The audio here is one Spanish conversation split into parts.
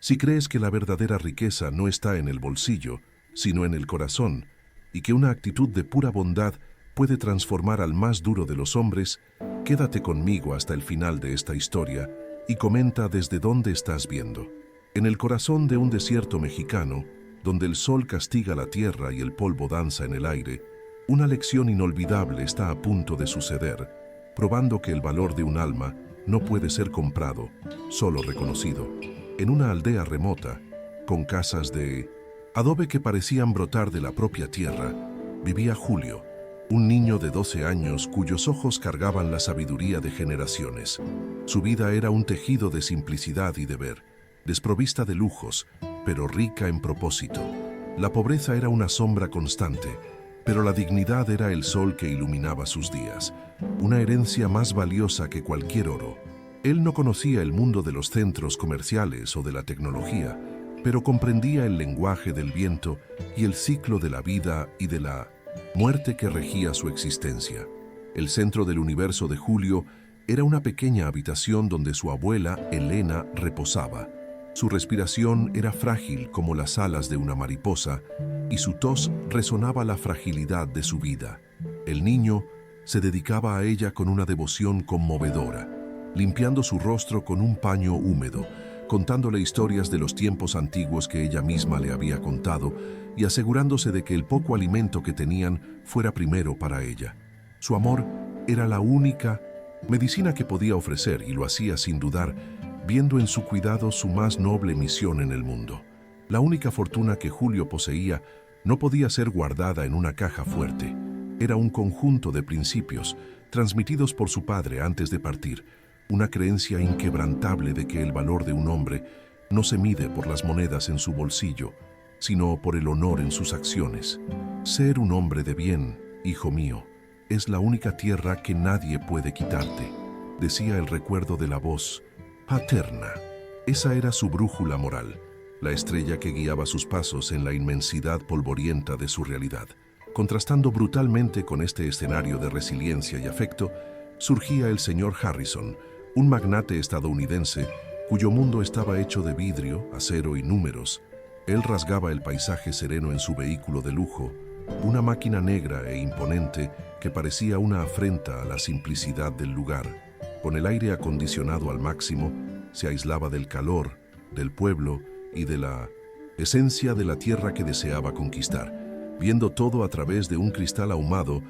Si crees que la verdadera riqueza no está en el bolsillo, sino en el corazón, y que una actitud de pura bondad puede transformar al más duro de los hombres, quédate conmigo hasta el final de esta historia y comenta desde dónde estás viendo. En el corazón de un desierto mexicano, donde el sol castiga la tierra y el polvo danza en el aire, una lección inolvidable está a punto de suceder, probando que el valor de un alma no puede ser comprado, solo reconocido. En una aldea remota, con casas de adobe que parecían brotar de la propia tierra, vivía Julio, un niño de 12 años cuyos ojos cargaban la sabiduría de generaciones. Su vida era un tejido de simplicidad y deber, desprovista de lujos, pero rica en propósito. La pobreza era una sombra constante, pero la dignidad era el sol que iluminaba sus días, una herencia más valiosa que cualquier oro. Él no conocía el mundo de los centros comerciales o de la tecnología, pero comprendía el lenguaje del viento y el ciclo de la vida y de la muerte que regía su existencia. El centro del universo de Julio era una pequeña habitación donde su abuela, Elena, reposaba. Su respiración era frágil como las alas de una mariposa y su tos resonaba la fragilidad de su vida. El niño se dedicaba a ella con una devoción conmovedora, limpiando su rostro con un paño húmedo, contándole historias de los tiempos antiguos que ella misma le había contado y asegurándose de que el poco alimento que tenían fuera primero para ella. Su amor era la única medicina que podía ofrecer y lo hacía sin dudar, viendo en su cuidado su más noble misión en el mundo. La única fortuna que Julio poseía no podía ser guardada en una caja fuerte. Era un conjunto de principios transmitidos por su padre antes de partir, una creencia inquebrantable de que el valor de un hombre no se mide por las monedas en su bolsillo, sino por el honor en sus acciones. Ser un hombre de bien, hijo mío, es la única tierra que nadie puede quitarte, decía el recuerdo de la voz paterna. Esa era su brújula moral, la estrella que guiaba sus pasos en la inmensidad polvorienta de su realidad. Contrastando brutalmente con este escenario de resiliencia y afecto, surgía el señor Harrison, un magnate estadounidense cuyo mundo estaba hecho de vidrio, acero y números. Él rasgaba el paisaje sereno en su vehículo de lujo, una máquina negra e imponente que parecía una afrenta a la simplicidad del lugar. Con el aire acondicionado al máximo, se aislaba del calor, del pueblo y de la esencia de la tierra que deseaba conquistar, viendo todo a través de un cristal ahumado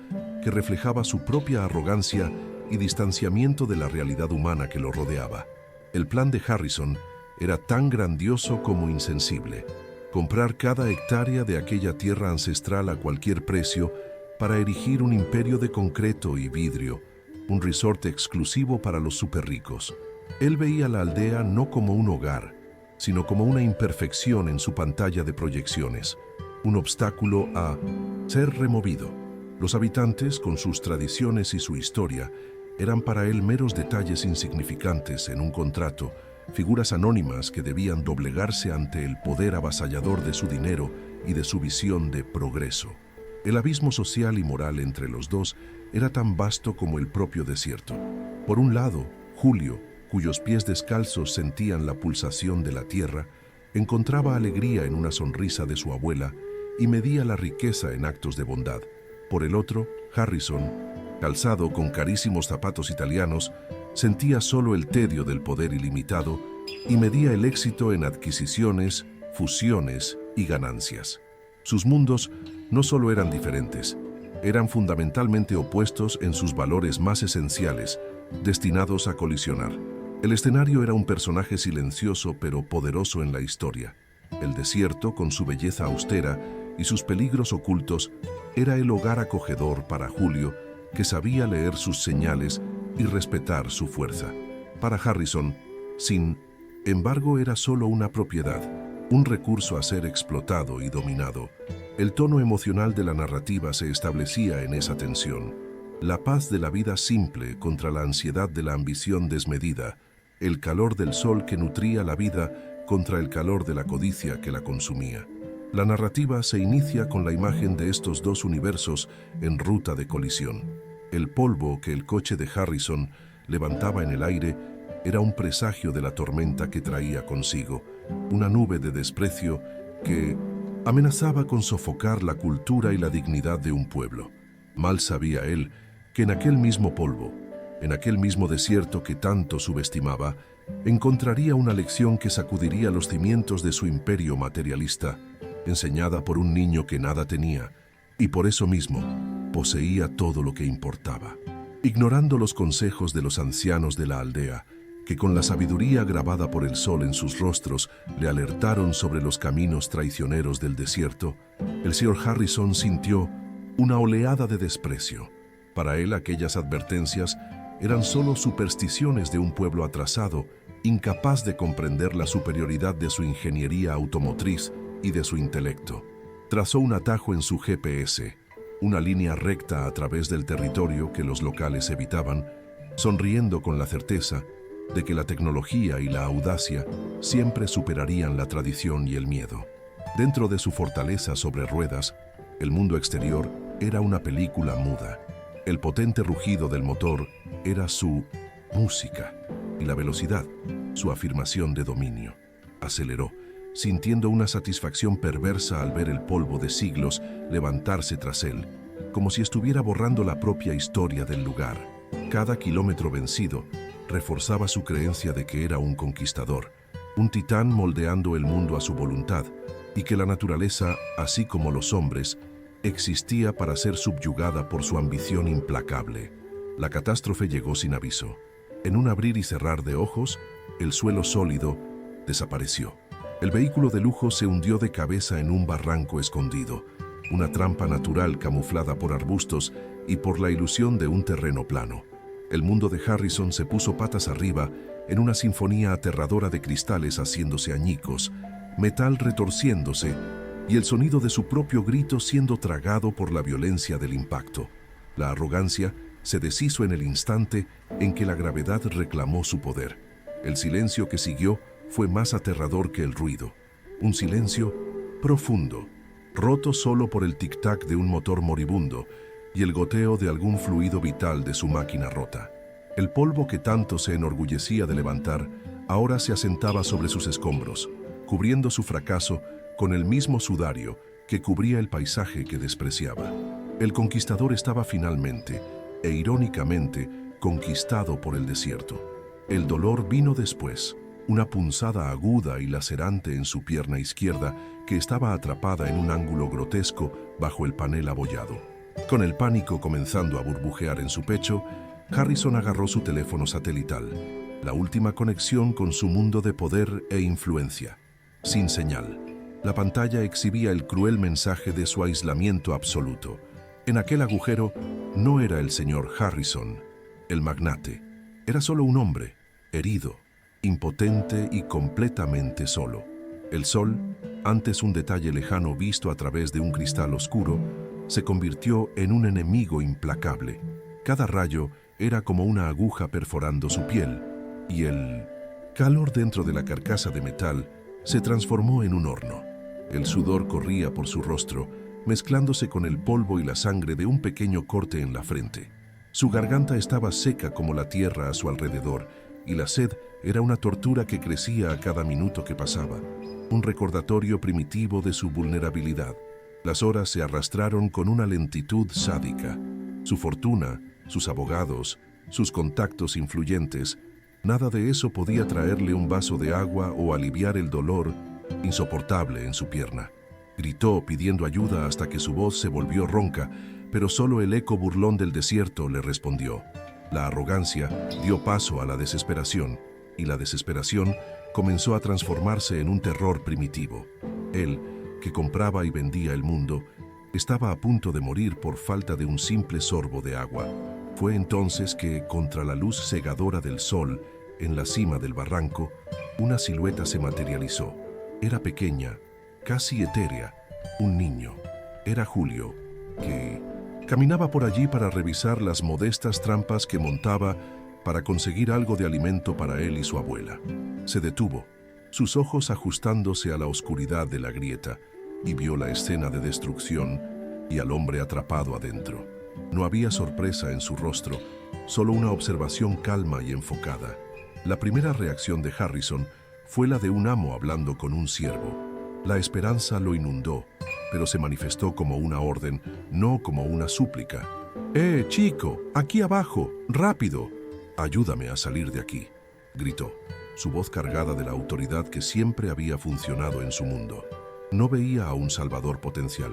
que reflejaba su propia arrogancia y distanciamiento de la realidad humana que lo rodeaba. El plan de Harrison era tan grandioso como insensible: comprar cada hectárea de aquella tierra ancestral a cualquier precio para erigir un imperio de concreto y vidrio, un resort exclusivo para los superricos. Él veía la aldea no como un hogar, sino como una imperfección en su pantalla de proyecciones, un obstáculo a ser removido. Los habitantes, con sus tradiciones y su historia, eran para él meros detalles insignificantes en un contrato, figuras anónimas que debían doblegarse ante el poder avasallador de su dinero y de su visión de progreso. El abismo social y moral entre los dos era tan vasto como el propio desierto. Por un lado, Julio, cuyos pies descalzos sentían la pulsación de la tierra, encontraba alegría en una sonrisa de su abuela y medía la riqueza en actos de bondad. Por el otro, Harrison, calzado con carísimos zapatos italianos, sentía solo el tedio del poder ilimitado y medía el éxito en adquisiciones, fusiones y ganancias. Sus mundos no solo eran diferentes, eran fundamentalmente opuestos en sus valores más esenciales, destinados a colisionar. El escenario era un personaje silencioso pero poderoso en la historia. El desierto, con su belleza austera y sus peligros ocultos, era el hogar acogedor para Julio, que sabía leer sus señales y respetar su fuerza. Para Harrison, sin embargo, era solo una propiedad, un recurso a ser explotado y dominado. El tono emocional de la narrativa se establecía en esa tensión. La paz de la vida simple contra la ansiedad de la ambición desmedida, el calor del sol que nutría la vida contra el calor de la codicia que la consumía. La narrativa se inicia con la imagen de estos dos universos en ruta de colisión. El polvo que el coche de Harrison levantaba en el aire era un presagio de la tormenta que traía consigo, una nube de desprecio que amenazaba con sofocar la cultura y la dignidad de un pueblo. Mal sabía él que en aquel mismo polvo, en aquel mismo desierto que tanto subestimaba, encontraría una lección que sacudiría los cimientos de su imperio materialista, enseñada por un niño que nada tenía, y por eso mismo poseía todo lo que importaba. Ignorando los consejos de los ancianos de la aldea, que con la sabiduría grabada por el sol en sus rostros le alertaron sobre los caminos traicioneros del desierto, el señor Harrison sintió una oleada de desprecio. Para él aquellas advertencias eran solo supersticiones de un pueblo atrasado, incapaz de comprender la superioridad de su ingeniería automotriz y de su intelecto. Trazó un atajo en su GPS, una línea recta a través del territorio que los locales evitaban, sonriendo con la certeza de que la tecnología y la audacia siempre superarían la tradición y el miedo. Dentro de su fortaleza sobre ruedas, el mundo exterior era una película muda. El potente rugido del motor era su música y la velocidad, su afirmación de dominio. Aceleró, sintiendo una satisfacción perversa al ver el polvo de siglos levantarse tras él, como si estuviera borrando la propia historia del lugar. Cada kilómetro vencido reforzaba su creencia de que era un conquistador, un titán moldeando el mundo a su voluntad, y que la naturaleza, así como los hombres, existía para ser subyugada por su ambición implacable. La catástrofe llegó sin aviso. En un abrir y cerrar de ojos, el suelo sólido desapareció. El vehículo de lujo se hundió de cabeza en un barranco escondido, una trampa natural camuflada por arbustos y por la ilusión de un terreno plano. El mundo de Harrison se puso patas arriba en una sinfonía aterradora de cristales haciéndose añicos, metal retorciéndose y el sonido de su propio grito siendo tragado por la violencia del impacto. La arrogancia se deshizo en el instante en que la gravedad reclamó su poder. El silencio que siguió fue más aterrador que el ruido. Un silencio profundo, roto solo por el tic-tac de un motor moribundo y el goteo de algún fluido vital de su máquina rota. El polvo que tanto se enorgullecía de levantar ahora se asentaba sobre sus escombros, cubriendo su fracaso con el mismo sudario que cubría el paisaje que despreciaba. El conquistador estaba finalmente, e irónicamente, conquistado por el desierto. El dolor vino después, una punzada aguda y lacerante en su pierna izquierda que estaba atrapada en un ángulo grotesco bajo el panel abollado. Con el pánico comenzando a burbujear en su pecho, Harrison agarró su teléfono satelital, la última conexión con su mundo de poder e influencia. Sin señal, la pantalla exhibía el cruel mensaje de su aislamiento absoluto. En aquel agujero no era el señor Harrison, el magnate. Era solo un hombre, herido, impotente y completamente solo. El sol, antes un detalle lejano visto a través de un cristal oscuro, se convirtió en un enemigo implacable. Cada rayo era como una aguja perforando su piel, y el calor dentro de la carcasa de metal se transformó en un horno. El sudor corría por su rostro, mezclándose con el polvo y la sangre de un pequeño corte en la frente. Su garganta estaba seca como la tierra a su alrededor, y la sed era una tortura que crecía a cada minuto que pasaba, un recordatorio primitivo de su vulnerabilidad. Las horas se arrastraron con una lentitud sádica. Su fortuna, sus abogados, sus contactos influyentes, nada de eso podía traerle un vaso de agua o aliviar el dolor insoportable en su pierna. Gritó pidiendo ayuda hasta que su voz se volvió ronca, pero solo el eco burlón del desierto le respondió. La arrogancia dio paso a la desesperación, y la desesperación comenzó a transformarse en un terror primitivo. Él, que compraba y vendía el mundo, estaba a punto de morir por falta de un simple sorbo de agua. Fue entonces que, contra la luz cegadora del sol, en la cima del barranco, una silueta se materializó. Era pequeña, casi etérea, un niño. Era Julio, que caminaba por allí para revisar las modestas trampas que montaba para conseguir algo de alimento para él y su abuela. Se detuvo, sus ojos ajustándose a la oscuridad de la grieta, y vio la escena de destrucción y al hombre atrapado adentro. No había sorpresa en su rostro, solo una observación calma y enfocada. La primera reacción de Harrison Fue la de un amo hablando con un siervo. La esperanza lo inundó, pero se manifestó como una orden, no como una súplica. Chico, aquí abajo, rápido. Ayúdame a salir de aquí, gritó, su voz cargada de la autoridad que siempre había funcionado en su mundo. No veía a un salvador potencial,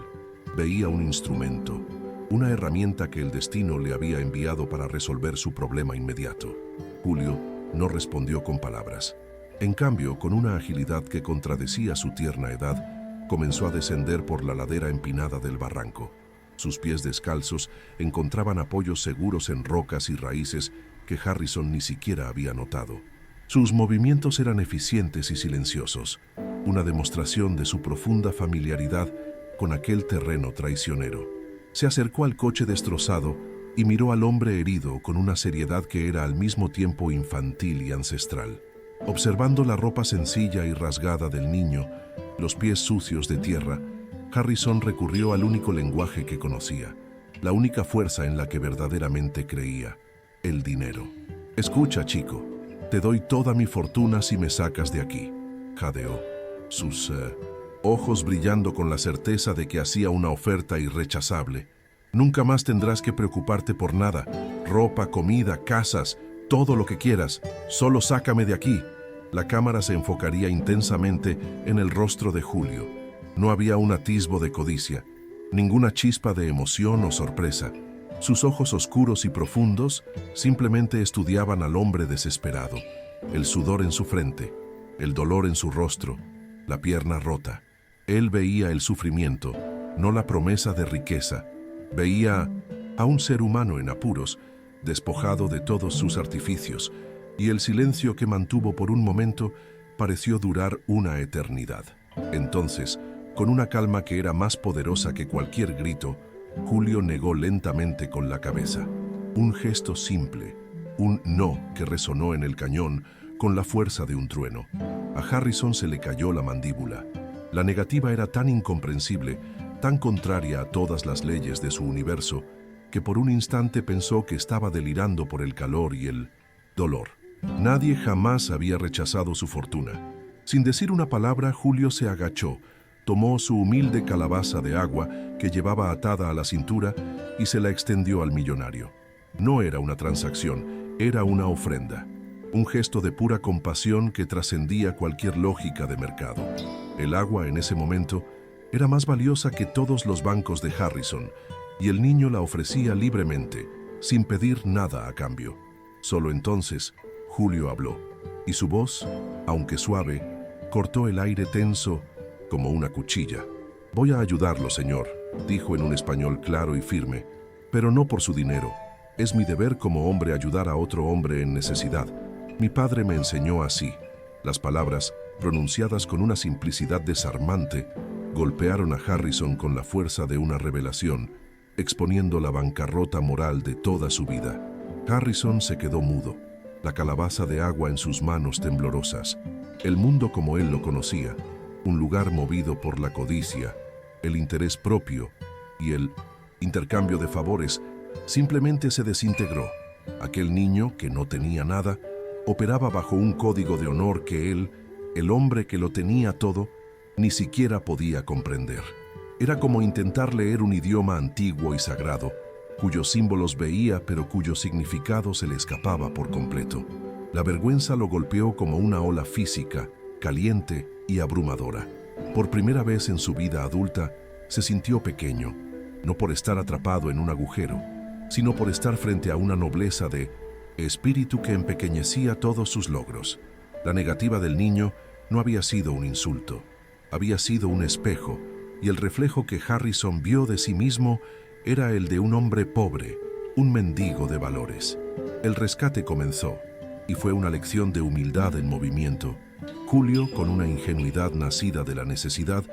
veía un instrumento, una herramienta que el destino le había enviado para resolver su problema inmediato. Julio no respondió con palabras. En cambio, con una agilidad que contradecía su tierna edad, comenzó a descender por la ladera empinada del barranco. Sus pies descalzos encontraban apoyos seguros en rocas y raíces que Harrison ni siquiera había notado. Sus movimientos eran eficientes y silenciosos, una demostración de su profunda familiaridad con aquel terreno traicionero. Se acercó al coche destrozado y miró al hombre herido con una seriedad que era al mismo tiempo infantil y ancestral. Observando la ropa sencilla y rasgada del niño, los pies sucios de tierra, Harrison recurrió al único lenguaje que conocía, la única fuerza en la que verdaderamente creía: el dinero. Escucha, chico, te doy toda mi fortuna si me sacas de aquí, jadeó, sus ojos brillando con la certeza de que hacía una oferta irrechazable. Nunca más tendrás que preocuparte por nada, ropa, comida, casas, todo lo que quieras, solo sácame de aquí. La cámara se enfocaría intensamente en el rostro de Julio. No había un atisbo de codicia, ninguna chispa de emoción o sorpresa. Sus ojos oscuros y profundos simplemente estudiaban al hombre desesperado, el sudor en su frente, el dolor en su rostro, la pierna rota. Él veía el sufrimiento, no la promesa de riqueza. Veía a un ser humano en apuros, despojado de todos sus artificios, y el silencio que mantuvo por un momento pareció durar una eternidad. Entonces, con una calma que era más poderosa que cualquier grito, Julio negó lentamente con la cabeza. Un gesto simple, un no que resonó en el cañón con la fuerza de un trueno. A Harrison se le cayó la mandíbula. La negativa era tan incomprensible, tan contraria a todas las leyes de su universo, que por un instante pensó que estaba delirando por el calor y el dolor. Nadie jamás había rechazado su fortuna. Sin decir una palabra, Julio se agachó, tomó su humilde calabaza de agua que llevaba atada a la cintura y se la extendió al millonario. No era una transacción, era una ofrenda. Un gesto de pura compasión que trascendía cualquier lógica de mercado. El agua en ese momento era más valiosa que todos los bancos de Harrison, y el niño la ofrecía libremente, sin pedir nada a cambio. Solo entonces, Julio habló, y su voz, aunque suave, cortó el aire tenso como una cuchilla. «Voy a ayudarlo, señor», dijo en un español claro y firme, «pero no por su dinero. Es mi deber como hombre ayudar a otro hombre en necesidad. Mi padre me enseñó así». Las palabras, pronunciadas con una simplicidad desarmante, golpearon a Harrison con la fuerza de una revelación, exponiendo la bancarrota moral de toda su vida. Harrison se quedó mudo, la calabaza de agua en sus manos temblorosas. El mundo como él lo conocía, un lugar movido por la codicia, el interés propio y el intercambio de favores, simplemente se desintegró. Aquel niño, que no tenía nada, operaba bajo un código de honor que él, el hombre que lo tenía todo, ni siquiera podía comprender. Era como intentar leer un idioma antiguo y sagrado, cuyos símbolos veía pero cuyo significado se le escapaba por completo. La vergüenza lo golpeó como una ola física, caliente y abrumadora. Por primera vez en su vida adulta, se sintió pequeño, no por estar atrapado en un agujero, sino por estar frente a una nobleza de espíritu que empequeñecía todos sus logros. La negativa del niño no había sido un insulto, había sido un espejo, y el reflejo que Harrison vio de sí mismo era el de un hombre pobre, un mendigo de valores. El rescate comenzó, y fue una lección de humildad en movimiento. Julio, con una ingenuidad nacida de la necesidad,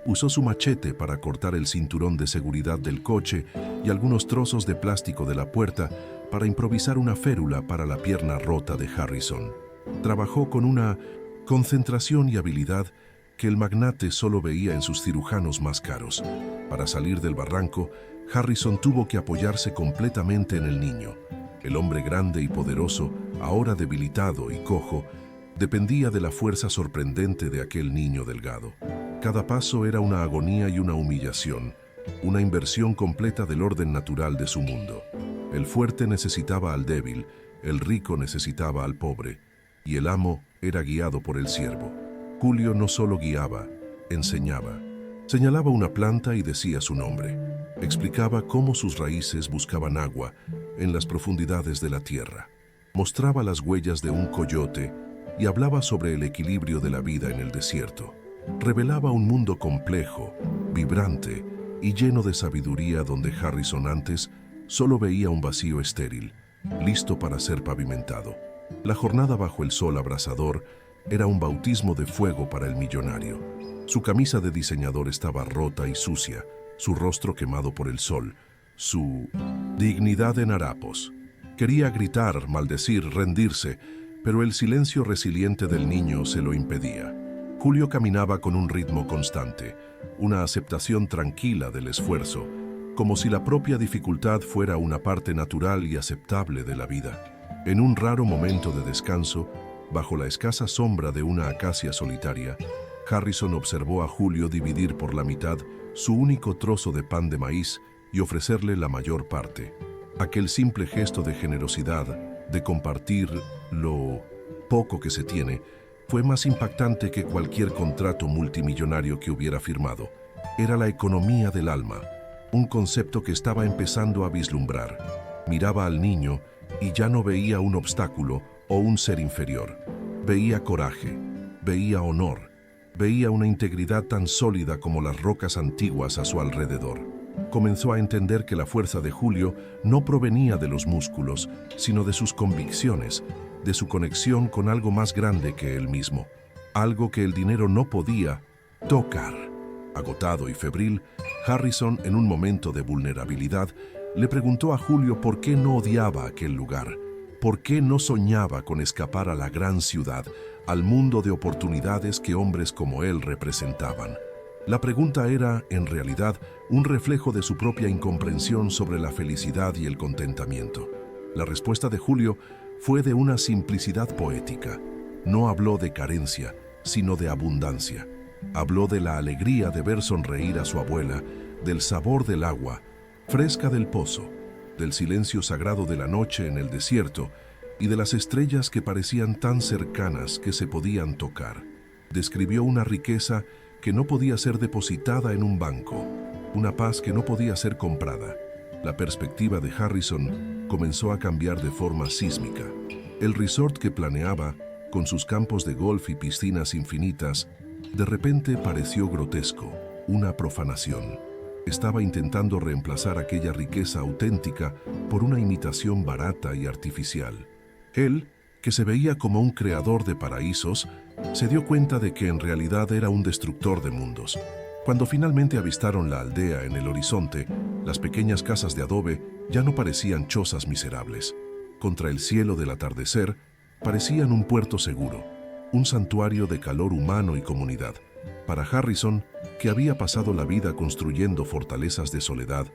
usó su machete para cortar el cinturón de seguridad del coche y algunos trozos de plástico de la puerta para improvisar una férula para la pierna rota de Harrison. Trabajó con una concentración y habilidad que el magnate solo veía en sus cirujanos más caros. Para salir del barranco, Harrison tuvo que apoyarse completamente en el niño. El hombre grande y poderoso, ahora debilitado y cojo, Dependía de la fuerza sorprendente de aquel niño delgado. Cada paso era una agonía y una humillación, una inversión completa del orden natural de su mundo. El fuerte necesitaba al débil, el rico necesitaba al pobre, y el amo era guiado por el siervo. Julio no solo guiaba, enseñaba. Señalaba una planta y decía su nombre. Explicaba cómo sus raíces buscaban agua en las profundidades de la tierra. Mostraba las huellas de un coyote y hablaba sobre el equilibrio de la vida en el desierto. Revelaba un mundo complejo, vibrante y lleno de sabiduría donde Harrison antes solo veía un vacío estéril, listo para ser pavimentado. La jornada bajo el sol abrasador era un bautismo de fuego para el millonario. Su camisa de diseñador estaba rota y sucia, su rostro quemado por el sol, su dignidad en harapos. Quería gritar, maldecir, rendirse, pero el silencio resiliente del niño se lo impedía. Julio caminaba con un ritmo constante, una aceptación tranquila del esfuerzo, como si la propia dificultad fuera una parte natural y aceptable de la vida. En un raro momento de descanso, bajo la escasa sombra de una acacia solitaria, Harrison observó a Julio dividir por la mitad su único trozo de pan de maíz y ofrecerle la mayor parte. Aquel simple gesto de generosidad, de compartir lo poco que se tiene, fue más impactante que cualquier contrato multimillonario que hubiera firmado. Era la economía del alma, un concepto que estaba empezando a vislumbrar. Miraba al niño y ya no veía un obstáculo o un ser inferior. Veía coraje, veía honor, veía una integridad tan sólida como las rocas antiguas a su alrededor. Comenzó a entender que la fuerza de Julio no provenía de los músculos, sino de sus convicciones, de su conexión con algo más grande que él mismo, algo que el dinero no podía tocar. Agotado y febril, Harrison, en un momento de vulnerabilidad, le preguntó a Julio por qué no odiaba aquel lugar, por qué no soñaba con escapar a la gran ciudad, al mundo de oportunidades que hombres como él representaban. La pregunta era, en realidad, un reflejo de su propia incomprensión sobre la felicidad y el contentamiento. La respuesta de Julio fue de una simplicidad poética. No habló de carencia, sino de abundancia. Habló de la alegría de ver sonreír a su abuela, del sabor del agua, fresca del pozo, del silencio sagrado de la noche en el desierto y de las estrellas que parecían tan cercanas que se podían tocar. Describió una riqueza que no podía ser depositada en un banco, una paz que no podía ser comprada. La perspectiva de Harrison comenzó a cambiar de forma sísmica. El resort que planeaba, con sus campos de golf y piscinas infinitas, de repente pareció grotesco, una profanación. Estaba intentando reemplazar aquella riqueza auténtica por una imitación barata y artificial. Él, que se veía como un creador de paraísos, se dio cuenta de que en realidad era un destructor de mundos. Cuando finalmente avistaron la aldea en el horizonte, las pequeñas casas de adobe ya no parecían chozas miserables. Contra el cielo del atardecer, parecían un puerto seguro, un santuario de calor humano y comunidad. Para Harrison, que había pasado la vida construyendo fortalezas de soledad,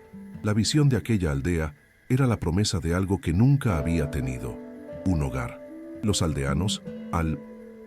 la visión de aquella aldea era la promesa de algo que nunca había tenido: un hogar. Los aldeanos, al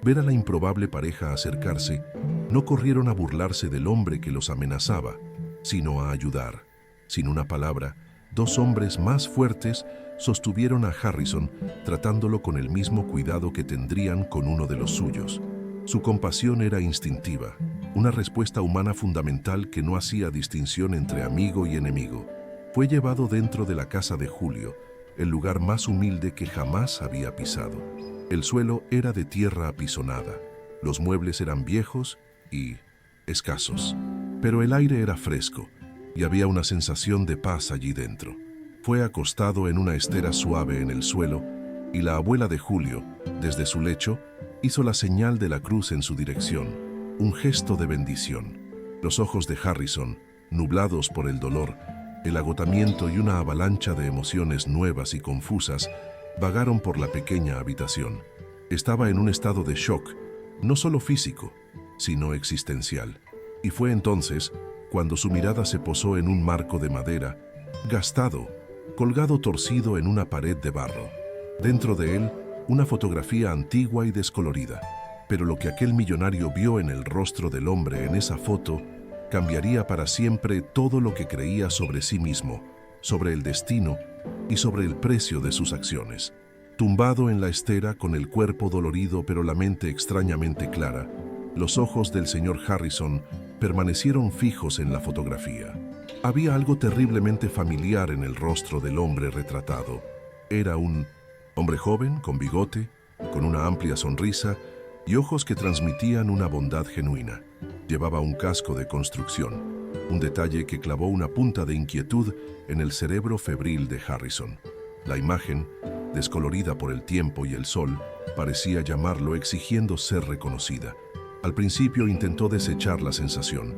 ver a la improbable pareja acercarse, no corrieron a burlarse del hombre que los amenazaba, sino a ayudar. Sin una palabra, dos hombres más fuertes sostuvieron a Harrison, tratándolo con el mismo cuidado que tendrían con uno de los suyos. Su compasión era instintiva, una respuesta humana fundamental que no hacía distinción entre amigo y enemigo. Fue llevado dentro de la casa de Julio, el lugar más humilde que jamás había pisado. El suelo era de tierra apisonada, los muebles eran viejos y escasos, pero el aire era fresco y había una sensación de paz allí dentro. Fue acostado en una estera suave en el suelo y la abuela de Julio, desde su lecho, hizo la señal de la cruz en su dirección, un gesto de bendición. Los ojos de Harrison, nublados por el dolor, el agotamiento y una avalancha de emociones nuevas y confusas, vagaron por la pequeña habitación. Estaba en un estado de shock, no solo físico, sino existencial. Y fue entonces cuando su mirada se posó en un marco de madera, gastado, colgado torcido en una pared de barro. Dentro de él, una fotografía antigua y descolorida. Pero lo que aquel millonario vio en el rostro del hombre en esa foto cambiaría para siempre todo lo que creía sobre sí mismo, sobre el destino y sobre el precio de sus acciones. Tumbado en la estera, con el cuerpo dolorido pero la mente extrañamente clara, los ojos del señor Harrison permanecieron fijos en la fotografía. Había algo terriblemente familiar en el rostro del hombre retratado. Era un hombre joven, con bigote, con una amplia sonrisa y ojos que transmitían una bondad genuina. Llevaba un casco de construcción, un detalle que clavó una punta de inquietud en el cerebro febril de Harrison. La imagen, descolorida por el tiempo y el sol, parecía llamarlo exigiendo ser reconocida. Al principio intentó desechar la sensación.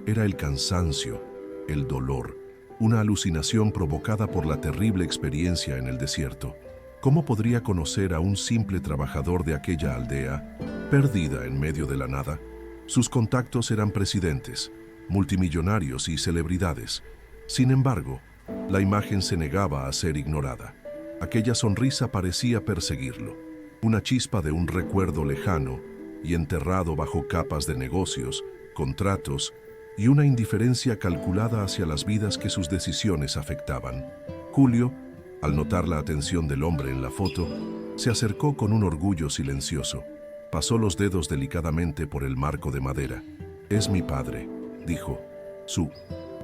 Era el cansancio, el dolor, una alucinación provocada por la terrible experiencia en el desierto. ¿Cómo podría conocer a un simple trabajador de aquella aldea, perdida en medio de la nada? Sus contactos eran presidentes, multimillonarios y celebridades. Sin embargo, la imagen se negaba a ser ignorada. Aquella sonrisa parecía perseguirlo, una chispa de un recuerdo lejano y enterrado bajo capas de negocios, contratos y una indiferencia calculada hacia las vidas que sus decisiones afectaban. Julio, al notar la atención del hombre en la foto, se acercó con un orgullo silencioso. Pasó los dedos delicadamente por el marco de madera. «Es mi padre», dijo. Su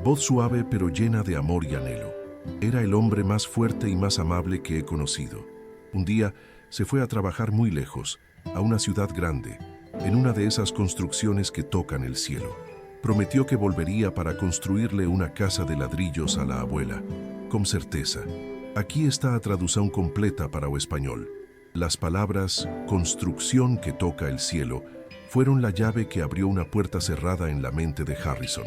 voz suave pero llena de amor y anhelo. Era el hombre más fuerte y más amable que he conocido. Un día se fue a trabajar muy lejos, a una ciudad grande, en una de esas construcciones que tocan el cielo. Prometió que volvería para construirle una casa de ladrillos a la abuela. Con certeza. Aquí está a traducción completa para o español. Las palabras «construcción que toca el cielo» fueron la llave que abrió una puerta cerrada en la mente de Harrison.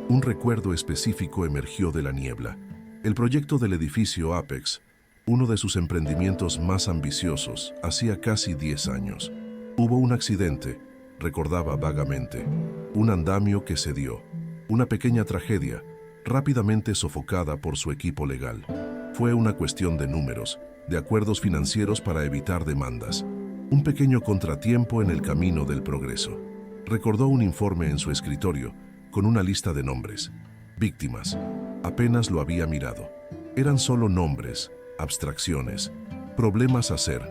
Un recuerdo específico emergió de la niebla. El proyecto del edificio Apex, uno de sus emprendimientos más ambiciosos, hacía casi 10 años. Hubo un accidente, recordaba vagamente. Un andamio que cedió. Una pequeña tragedia, rápidamente sofocada por su equipo legal. Fue una cuestión de números, de acuerdos financieros para evitar demandas. Un pequeño contratiempo en el camino del progreso. Recordó un informe en su escritorio, con una lista de nombres. Víctimas. Apenas lo había mirado. Eran solo nombres, abstracciones, problemas a ser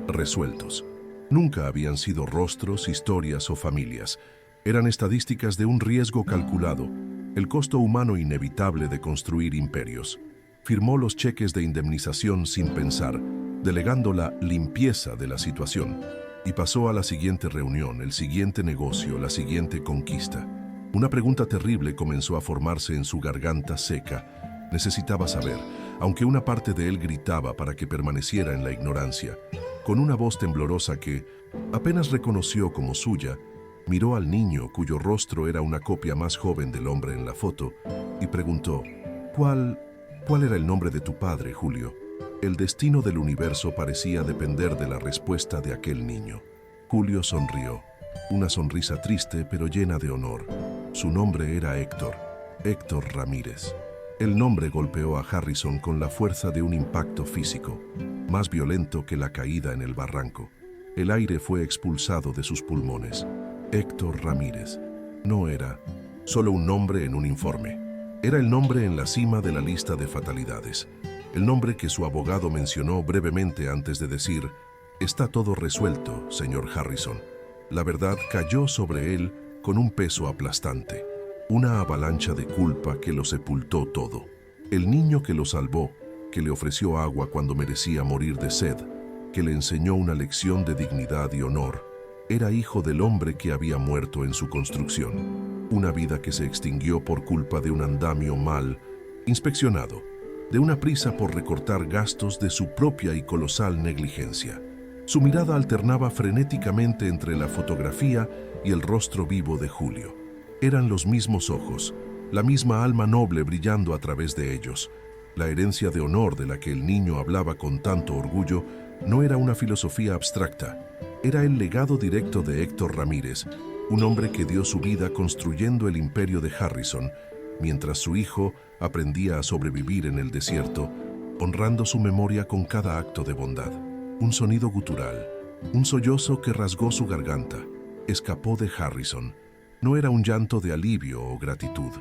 resueltos. Nunca habían sido rostros, historias o familias. Eran estadísticas de un riesgo calculado, el costo humano inevitable de construir imperios. Firmó los cheques de indemnización sin pensar, delegando la limpieza de la situación, y pasó a la siguiente reunión, el siguiente negocio, la siguiente conquista. Una pregunta terrible comenzó a formarse en su garganta seca. Necesitaba saber, aunque una parte de él gritaba para que permaneciera en la ignorancia. Con una voz temblorosa que apenas reconoció como suya, miró al niño cuyo rostro era una copia más joven del hombre en la foto y preguntó: ¿Cuál era el nombre de tu padre, Julio? El destino del universo parecía depender de la respuesta de aquel niño. Julio sonrió, una sonrisa triste pero llena de honor. Su nombre era Héctor Ramírez. El nombre golpeó a Harrison con la fuerza de un impacto físico, más violento que la caída en el barranco. El aire fue expulsado de sus pulmones. Héctor Ramírez. No era solo un nombre en un informe. Era el nombre en la cima de la lista de fatalidades. El nombre que su abogado mencionó brevemente antes de decir: «Está todo resuelto, señor Harrison». La verdad cayó sobre él con un peso aplastante. Una avalancha de culpa que lo sepultó todo. El niño que lo salvó, que le ofreció agua cuando merecía morir de sed, que le enseñó una lección de dignidad y honor, era hijo del hombre que había muerto en su construcción. Una vida que se extinguió por culpa de un andamio mal inspeccionado, de una prisa por recortar gastos, de su propia y colosal negligencia. Su mirada alternaba frenéticamente entre la fotografía y el rostro vivo de Julio. Eran los mismos ojos, la misma alma noble brillando a través de ellos. La herencia de honor de la que el niño hablaba con tanto orgullo no era una filosofía abstracta, era el legado directo de Héctor Ramírez, un hombre que dio su vida construyendo el imperio de Harrison, mientras su hijo aprendía a sobrevivir en el desierto, honrando su memoria con cada acto de bondad. Un sonido gutural, un sollozo que rasgó su garganta, escapó de Harrison. No era un llanto de alivio o gratitud,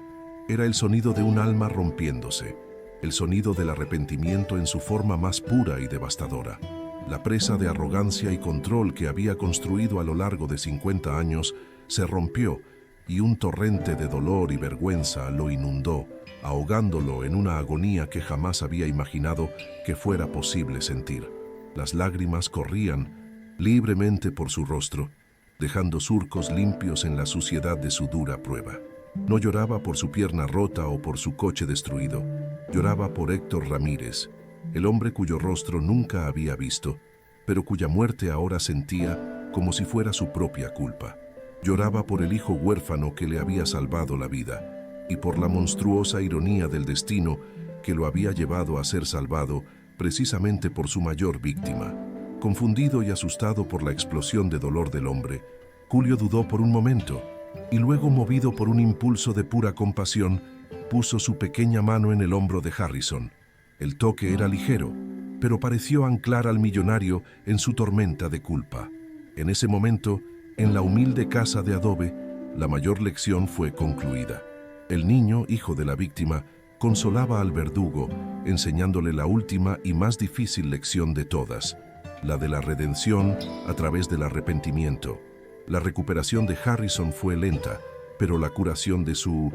era el sonido de un alma rompiéndose, el sonido del arrepentimiento en su forma más pura y devastadora. La presa de arrogancia y control que había construido a lo largo de 50 años se rompió y un torrente de dolor y vergüenza lo inundó, ahogándolo en una agonía que jamás había imaginado que fuera posible sentir. Las lágrimas corrían libremente por su rostro, dejando surcos limpios en la suciedad de su dura prueba. No lloraba por su pierna rota o por su coche destruido, lloraba por Héctor Ramírez, el hombre cuyo rostro nunca había visto, pero cuya muerte ahora sentía como si fuera su propia culpa. Lloraba por el hijo huérfano que le había salvado la vida, y por la monstruosa ironía del destino que lo había llevado a ser salvado precisamente por su mayor víctima. Confundido y asustado por la explosión de dolor del hombre, Julio dudó por un momento, y luego, movido por un impulso de pura compasión, puso su pequeña mano en el hombro de Harrison. El toque era ligero, pero pareció anclar al millonario en su tormenta de culpa. En ese momento, en la humilde casa de adobe, la mayor lección fue concluida. El niño, hijo de la víctima, consolaba al verdugo, enseñándole la última y más difícil lección de todas, la de la redención a través del arrepentimiento. La recuperación de Harrison fue lenta, pero la curación de su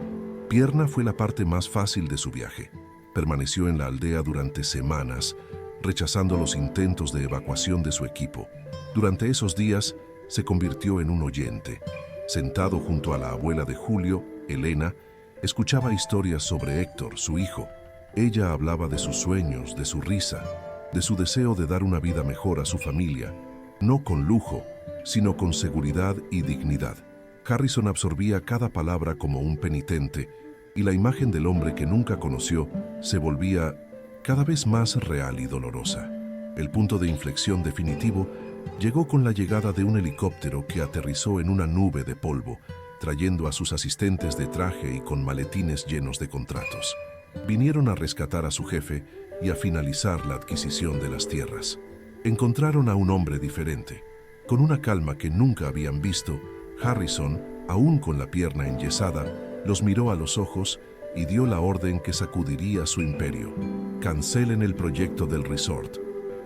pierna fue la parte más fácil de su viaje. Permaneció en la aldea durante semanas, rechazando los intentos de evacuación de su equipo. Durante esos días, se convirtió en un oyente. Sentado junto a la abuela de Julio, Elena, escuchaba historias sobre Héctor, su hijo. Ella hablaba de sus sueños, de su risa, de su deseo de dar una vida mejor a su familia, no con lujo, sino con seguridad y dignidad. Harrison absorbía cada palabra como un penitente, y la imagen del hombre que nunca conoció se volvía cada vez más real y dolorosa. El punto de inflexión definitivo llegó con la llegada de un helicóptero que aterrizó en una nube de polvo, trayendo a sus asistentes de traje y con maletines llenos de contratos. Vinieron a rescatar a su jefe y a finalizar la adquisición de las tierras. Encontraron a un hombre diferente. Con una calma que nunca habían visto, Harrison, aún con la pierna enyesada, los miró a los ojos y dio la orden que sacudiría su imperio. Cancelen el proyecto del resort.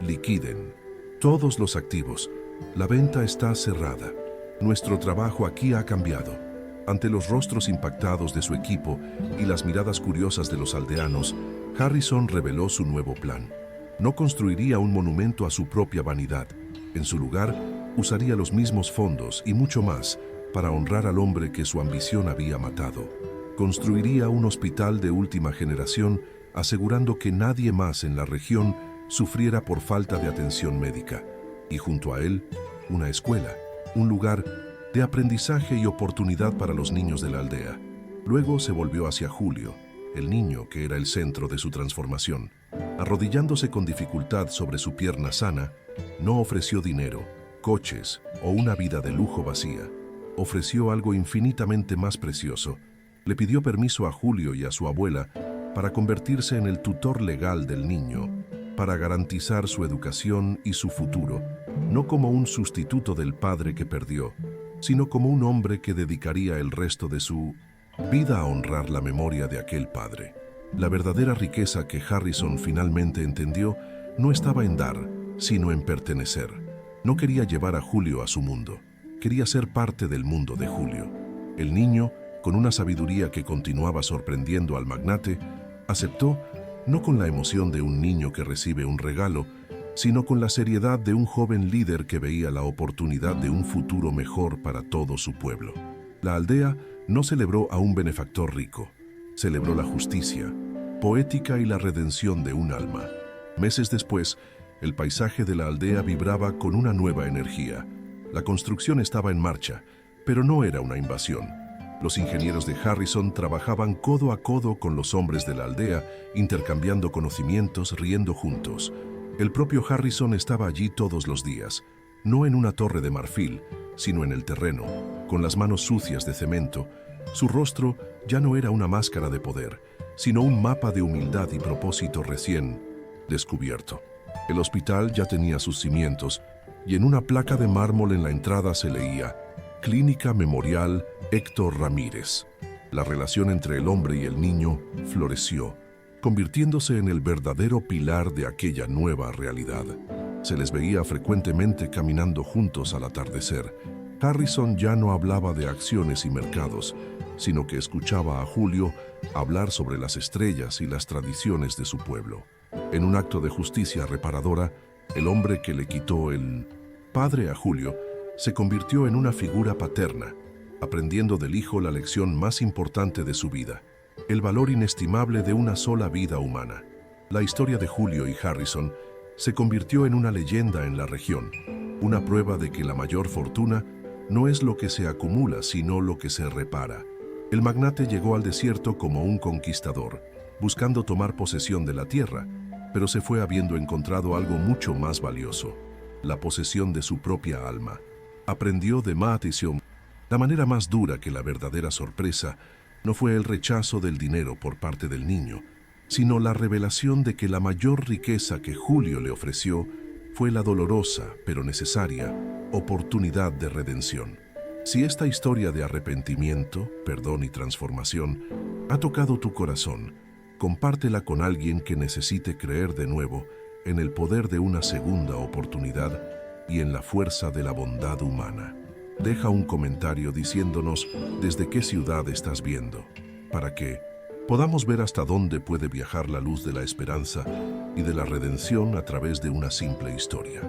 Liquiden todos los activos. La venta está cerrada. Nuestro trabajo aquí ha cambiado. Ante los rostros impactados de su equipo y las miradas curiosas de los aldeanos, Harrison reveló su nuevo plan. No construiría un monumento a su propia vanidad. En su lugar, usaría los mismos fondos y mucho más para honrar al hombre que su ambición había matado. Construiría un hospital de última generación, asegurando que nadie más en la región sufriera por falta de atención médica. Y junto a él, una escuela, un lugar de aprendizaje y oportunidad para los niños de la aldea. Luego se volvió hacia Julio, el niño que era el centro de su transformación. Arrodillándose con dificultad sobre su pierna sana, no ofreció dinero, coches o una vida de lujo vacía. Ofreció algo infinitamente más precioso. Le pidió permiso a Julio y a su abuela para convertirse en el tutor legal del niño, para garantizar su educación y su futuro, no como un sustituto del padre que perdió, sino como un hombre que dedicaría el resto de su vida a honrar la memoria de aquel padre. La verdadera riqueza que Harrison finalmente entendió no estaba en dar, sino en pertenecer. No quería llevar a Julio a su mundo, quería ser parte del mundo de Julio. El niño, con una sabiduría que continuaba sorprendiendo al magnate, aceptó, no con la emoción de un niño que recibe un regalo, sino con la seriedad de un joven líder que veía la oportunidad de un futuro mejor para todo su pueblo. La aldea no celebró a un benefactor rico, celebró la justicia, poética y la redención de un alma. Meses después, el paisaje de la aldea vibraba con una nueva energía. La construcción estaba en marcha, pero no era una invasión. Los ingenieros de Harrison trabajaban codo a codo con los hombres de la aldea, intercambiando conocimientos, riendo juntos. El propio Harrison estaba allí todos los días, no en una torre de marfil, sino en el terreno, con las manos sucias de cemento. Su rostro ya no era una máscara de poder, sino un mapa de humildad y propósito recién descubierto. El hospital ya tenía sus cimientos y en una placa de mármol en la entrada se leía Clínica Memorial Héctor Ramírez. La relación entre el hombre y el niño floreció, convirtiéndose en el verdadero pilar de aquella nueva realidad. Se les veía frecuentemente caminando juntos al atardecer. Harrison ya no hablaba de acciones y mercados, sino que escuchaba a Julio hablar sobre las estrellas y las tradiciones de su pueblo. En un acto de justicia reparadora, el hombre que le quitó el padre a Julio se convirtió en una figura paterna, aprendiendo del hijo la lección más importante de su vida, el valor inestimable de una sola vida humana. La historia de Julio y Harrison se convirtió en una leyenda en la región, una prueba de que la mayor fortuna no es lo que se acumula, sino lo que se repara. El magnate llegó al desierto como un conquistador, buscando tomar posesión de la tierra, pero se fue habiendo encontrado algo mucho más valioso, la posesión de su propia alma. Aprendió de Maatision. La manera más dura que la verdadera sorpresa no fue el rechazo del dinero por parte del niño, sino la revelación de que la mayor riqueza que Julio le ofreció fue la dolorosa, pero necesaria, oportunidad de redención. Si esta historia de arrepentimiento, perdón y transformación ha tocado tu corazón, compártela con alguien que necesite creer de nuevo en el poder de una segunda oportunidad y en la fuerza de la bondad humana. Deja un comentario diciéndonos desde qué ciudad estás viendo, para que podamos ver hasta dónde puede viajar la luz de la esperanza y de la redención a través de una simple historia.